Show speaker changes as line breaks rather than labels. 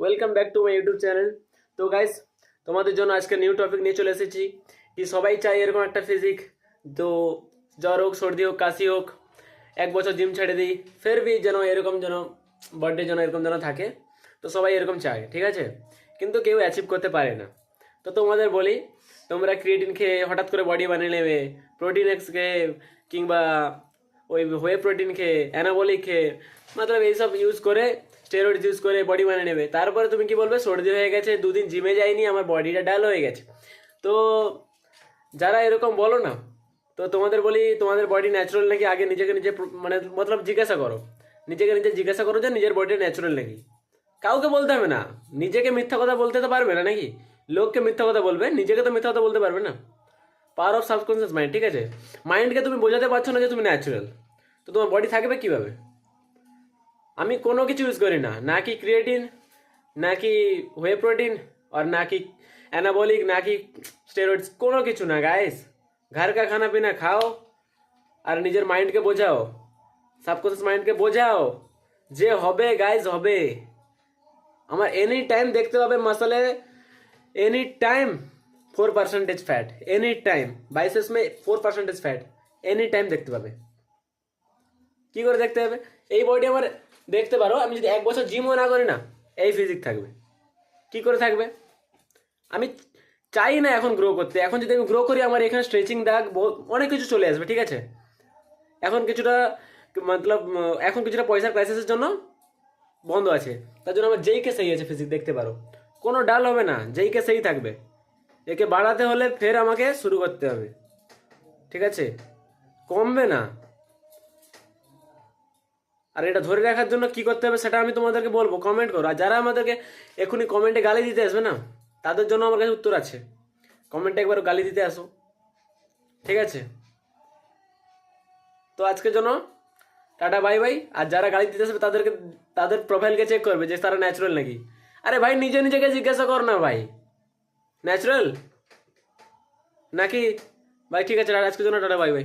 Welcome back to my YouTube channel. তো guys, তোমাদের জন্য আজকে নিউ টপিক নিয়ে চলে এসেছি কি সবাই চায় এরকম একটা ফিজিক। তো জ্বর হোক, সর্দি হোক, কাশি হোক, এক বছর জিম ছেড়ে দিই, ফের বি যেন এরকম যেন বার্থডে যেন এরকম যেন থাকে। তো সবাই এরকম চায়, ঠিক আছে, কিন্তু কেউ অ্যাচিভ করতে পারে না। তো তোমাদের বলি, তোমরা ক্রিয়েটিন খেয়ে হঠাৎ করে বডি বানিয়ে নেবে, প্রোটিন এক্স খেয়ে কিংবা ওই হোয়ে প্রোটিন খেয়ে, অ্যানাবলিক খেয়ে, মতলব এইসব ইউজ করে, স্টেরয়েড ইউজ করে বডি বানিয়ে নেবে। তারপরে তুমি কি বলবে, সর্দি হয়ে গেছে, দুদিন জিমে যাইনি, আমার বডিটা ডাল হয়ে গেছে। তো যারা এরকম বলো না, তো তোমাদের বলি, তোমাদের বডি ন্যাচুরাল নাকি আগে নিজেকে নিজে মানে মতলব জিজ্ঞাসা করো, নিজেকে নিজে জিজ্ঞাসা করো যে নিজের বডিটা ন্যাচুরাল নাকি। কাউকে বলতে হবে না, নিজেকে মিথ্যা কথা বলতে তো পারবে না নাকি, লোককে মিথ্যা কথা বলবে, নিজেকে তো মিথ্যা কথা বলতে পারবে না। পাওয়ার অফ সাবকনসিয়াস মাইন্ড, ঠিক আছে। মাইন্ডকে তুমি বোঝাতে পারছো না যে তুমি ন্যাচুরাল, তো তোমার বডি থাকবে কিভাবে? আমি কোনো কিছু ইউজ করি না, না কি ক্রিয়েটিন, না কি হোয়ে প্রোটিন, আর না কি অ্যানাবলিক, না কি স্টেরয়েডস, কোনো কিছু না গাইস। ঘর কা খানা পিনা খাও আর নিজের মাইন্ডকে বোঝাও, সাবকনসিয়াস মাইন্ডকে বোঝাও যে হবে গাইস, হবে। আমার এনি টাইম দেখতে পাবে মাসলে, any time 4% fat, any time biceps में 4% फैट, एनी टाइम দেখতে পাবে। কি করে দেখতে হবে? এই বডি আমার দেখতে পারো, আমি যদি এক বছর জিমও না করি না, এই ফিজিক থাকবে। কি করে থাকবে? আমি চাই না এখন গ্রো করতে, এখন যদি আমি গ্রো করি আমার এখানে স্ট্রেচিং দাগ অনেক কিছু চলে আসবে, ঠিক আছে। এখন কিছুটা মতলব এখন কিছুটা পয়সার ক্রাইসিসের জন্য বন্ধ আছে, তার জন্য আমার যেই কে সেই আছে ফিজিক দেখতে পারো, কোনো ডাল হবে না, যেই কে সেই থাকবে। একে বাড়াতে হলে ফের আমাকে শুরু করতে হবে, ঠিক আছে, কমবে না। আর এটা ধরে রাখার জন্য কি করতে হবে সেটা আমি তোমাদেরকে বলবো, কমেন্ট করো। আর যারা আমাদেরকে এখনই কমেন্টে গালি দিতে আসবে না, তাদের জন্য আমার কাছে উত্তর আছে, কমেন্টে একবার গালি দিতে আসো, ঠিক আছে। তো আজকের জন্য টাটা বাই বাই। আর যারা গালি দিতে আসবে তাদেরকে, তাদের প্রোফাইলকে চেক করবে যে তারা ন্যাচুরাল নাকি। আরে ভাই, নিজে নিজেকে জিজ্ঞাসা কর না ভাই, ন্যাচুরাল নাকি। ভাই ঠিক আছে, আজকের জন্য টাটা বাই বাই।